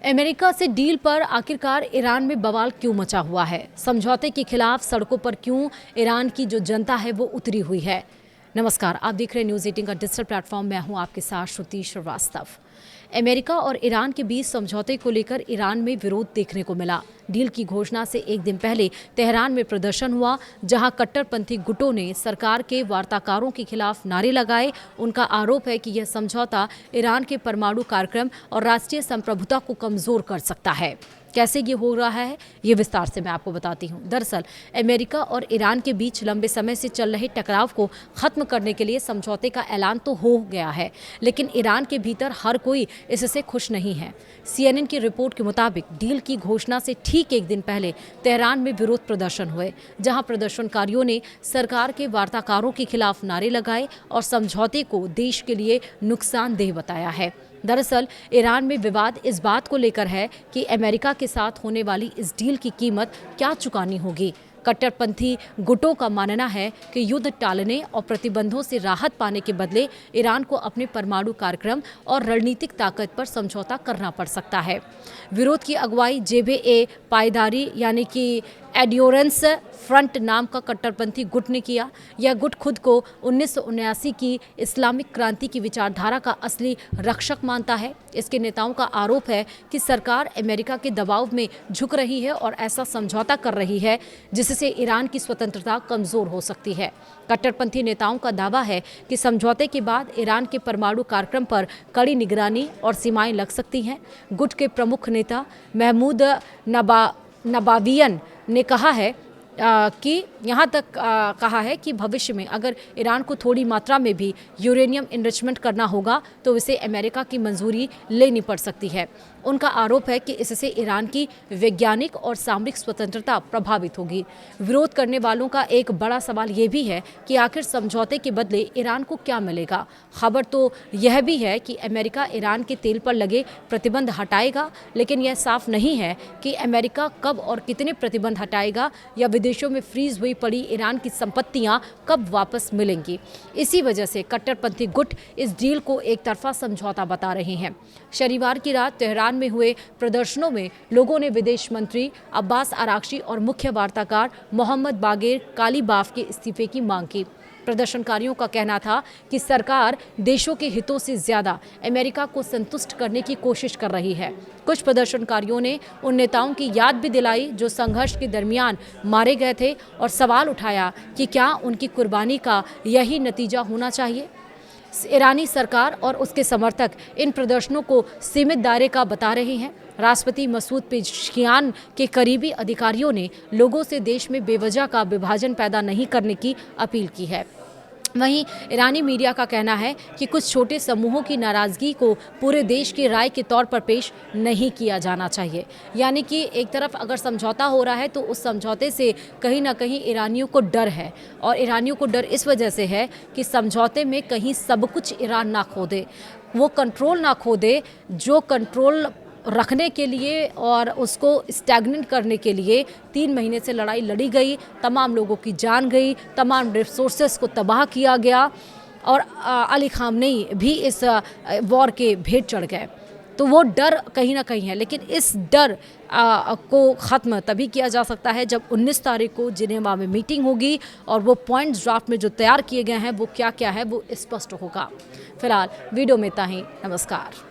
America से deal पर आखिरकार ईरान में बवाल क्यों मचा हुआ है? समझौते के खिलाफ सड़कों पर क्यों ईरान की जो जनता है वो उतरी हुई है? नमस्कार, आप देख रहे हैं न्यूज़ 18 का डिजिटल प्लेटफॉर्म। मैं हूं आपके साथ श्रुति श्रीवास्तव। अमेरिका और ईरान के बीच समझौते को लेकर ईरान में विरोध देखने को मिला। डील की घोषणा से एक दिन पहले तेहरान में प्रदर्शन हुआ, जहां कट्टरपंथी गुटों ने सरकार के वार्ताकारों के खिलाफ नारे लगाए। उनका आरोप है कि यह समझौता ईरान के परमाणु कार्यक्रम और राष्ट्रीय संप्रभुता को कमजोर कर सकता है। कैसे ये हो रहा है, ये विस्तार से मैं आपको बताती हूँ। दरअसल अमेरिका और ईरान के बीच लंबे समय से चल रहे टकराव को खत्म करने के लिए समझौते का ऐलान तो हो गया है, लेकिन ईरान के भीतर हर कोई इससे खुश नहीं है। CNN की रिपोर्ट के मुताबिक डील की घोषणा से ठीक एक दिन पहले तेहरान में विरोध प्रदर्शन हुए, जहां प्रदर्शनकारियों ने सरकार के वार्ताकारों के खिलाफ नारे लगाए और समझौते को देश के लिए नुकसानदेह बताया है। दरअसल ईरान में विवाद इस बात को लेकर है कि अमेरिका के साथ होने वाली इस डील की कीमत क्या चुकानी होगी। कट्टरपंथी गुटों का मानना है कि युद्ध टालने और प्रतिबंधों से राहत पाने के बदले ईरान को अपने परमाणु कार्यक्रम और रणनीतिक ताकत पर समझौता करना पड़ सकता है। विरोध की अगुवाई JBA पायदारी यानी कि एड्योरेंस फ्रंट नाम का कट्टरपंथी गुट ने किया। यह गुट खुद को 1979 की इस्लामिक क्रांति की विचारधारा का असली रक्षक मानता है। इसके नेताओं का आरोप है कि सरकार अमेरिका के दबाव में झुक रही है और ऐसा समझौता कर रही है जिससे ईरान की स्वतंत्रता कमजोर हो सकती है। कट्टरपंथी नेताओं का दावा है कि समझौते के बाद ईरान के परमाणु कार्यक्रम पर कड़ी निगरानी और सीमाएं लग सकती हैं। गुट के प्रमुख नेता महमूद नबावियन ने कहा है कि यहाँ तक कहा है कि भविष्य में अगर ईरान को थोड़ी मात्रा में भी यूरेनियम इनरिचमेंट करना होगा तो इसे अमेरिका की मंजूरी लेनी पड़ सकती है। उनका आरोप है कि इससे ईरान की वैज्ञानिक और सामरिक स्वतंत्रता प्रभावित होगी। विरोध करने वालों का एक बड़ा सवाल ये भी है कि आखिर समझौते के बदले ईरान को क्या मिलेगा। खबर तो यह भी है कि अमेरिका ईरान के तेल पर लगे प्रतिबंध हटाएगा, लेकिन यह साफ नहीं है कि अमेरिका कब और कितने प्रतिबंध हटाएगा या विदेशों में फ्रीज हुई पड़ी ईरान की संपत्तियां कब वापस मिलेंगी। इसी वजह से कट्टरपंथी गुट इस डील को एक तरफा समझौता बता रहे हैं। शनिवार की रात तेहरान में हुए प्रदर्शनों में लोगों ने विदेश मंत्री अब्बास अराक्ची और मुख्य वार्ताकार मोहम्मद बागेर कालीबाफ के इस्तीफे की मांग की। प्रदर्शनकारियों का कहना था कि सरकार देशों के हितों से ज्यादा अमेरिका को संतुष्ट करने की कोशिश कर रही है। कुछ प्रदर्शनकारियों ने उन नेताओं की याद भी दिलाई जो संघर्ष के दरमियान मारे गए थे और सवाल उठाया कि क्या उनकी कुर्बानी का यही नतीजा होना चाहिए। ईरानी सरकार और उसके समर्थक इन प्रदर्शनों को सीमित दायरे का बता रहे हैं। राष्ट्रपति मसूद पेज़ेश्कियान के करीबी अधिकारियों ने लोगों से देश में बेवजह का विभाजन पैदा नहीं करने की अपील की है। वहीं ईरानी मीडिया का कहना है कि कुछ छोटे समूहों की नाराज़गी को पूरे देश की राय के तौर पर पेश नहीं किया जाना चाहिए। यानी कि एक तरफ अगर समझौता हो रहा है तो उस समझौते से कहीं ना कहीं ईरानियों को डर है, और ईरानियों को डर इस वजह से है कि समझौते में कहीं सब कुछ ईरान ना खो दे, वो कंट्रोल ना खो दे जो कंट्रोल रखने के लिए और उसको स्टैग्नेंट करने के लिए 3 महीने से लड़ाई लड़ी गई, तमाम लोगों की जान गई, तमाम रिसोर्सेस को तबाह किया गया और अली खामनेई भी इस वॉर के भेंट चढ़ गए। तो वो डर कहीं ना कहीं है, लेकिन इस डर को ख़त्म तभी किया जा सकता है जब 19 तारीख को जिनेवा में मीटिंग होगी और वो पॉइंट्स ड्राफ्ट में जो तैयार किए गए हैं वो क्या क्या है वो स्पष्ट होगा। फिलहाल वीडियो में इतना ही। नमस्कार।